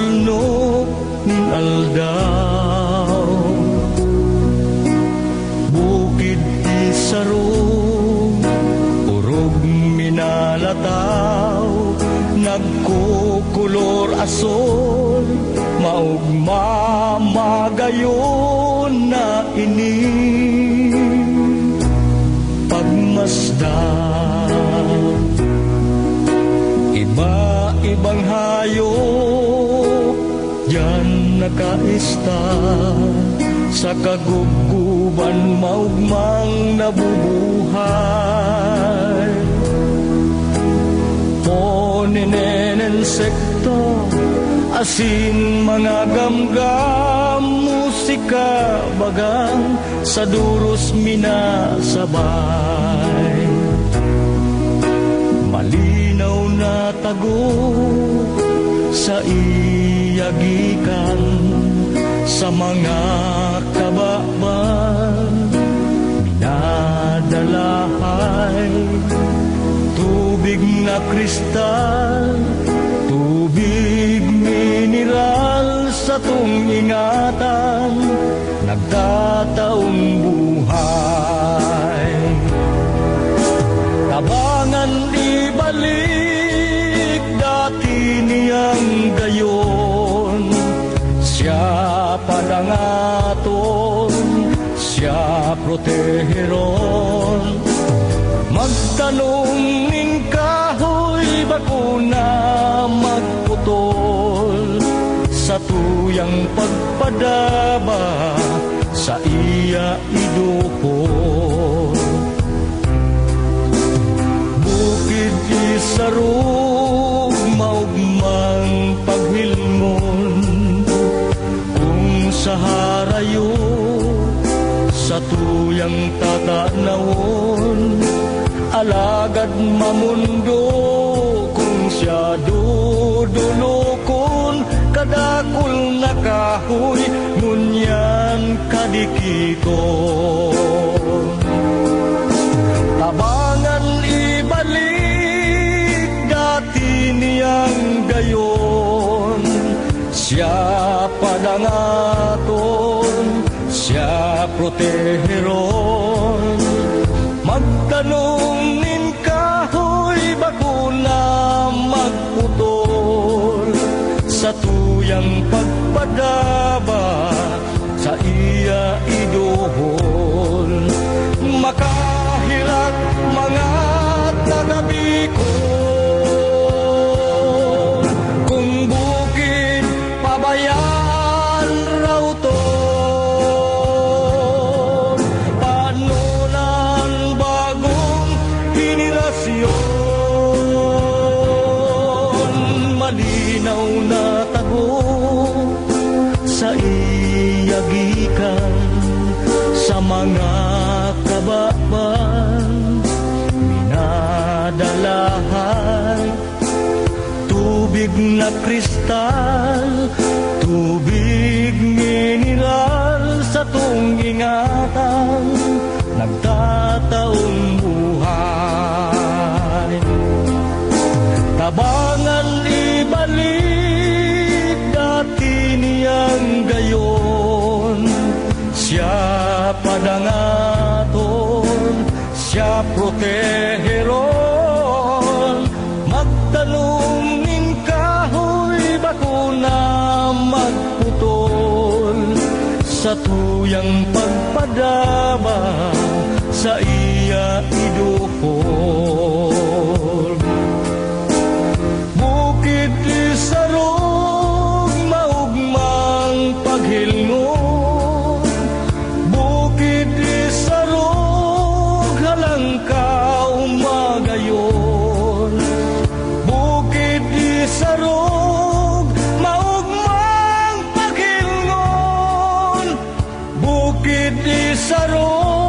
talno nin aldaw. Bukid isarong urog minalataw, nagkukulor asol maug mamagayon na ini. Pagmasdan iba-ibang hayop yan nakaista sa kaguguban maugmang nabubuhay. Poninen insekto, asin mga gamgam, musika bagang sa duros minasabay. Malinaw na tago sa iyagikan sa mga kababan minadalahay. Tubig na kristal, tubig mineral sa tung ingatan, nagtataong buhay. Tabangan ibalik dati niyang gayon, siya padangaton, siya proteheron. Magtanong ning kahoy bakuna magputol, sa tuyang pagpadaba sa iya iduhol. Bukid isarog maugmang paghilmon, kung sa harayo sa tuyang tatanawon, alagad mamundo kung siya dudulokon. Kadakul na kahoy ngunyan kadikiton. Tabangan ibalik dati niyang gayon, siya padangaton, siya proteheron. Magtanong nin kahoy bakuna magputol, sa tuyang pagpadaba sa iya iduhol. Makahirat mga taga-Bicol, kung bukid pabayaan raw to. Panunan bagong henerasyon, malinaw na tago sa iyagikan sa mga kababan minadalahan. Tubig na kristal, tubig mineral sa tung ingatan, nagtataong buhay. Tabangan ibalik dati niyang gayon, siya padangaton, siya proteheron. Magtanong nin kahoy bakuna magputol, sa tuyang pagpadaba sa iya iduhol. Bukid isarog maugmang paghilngon, bukid isarog halangkaw magayon. Bukid isarog maugmang paghilngon, bukid isarog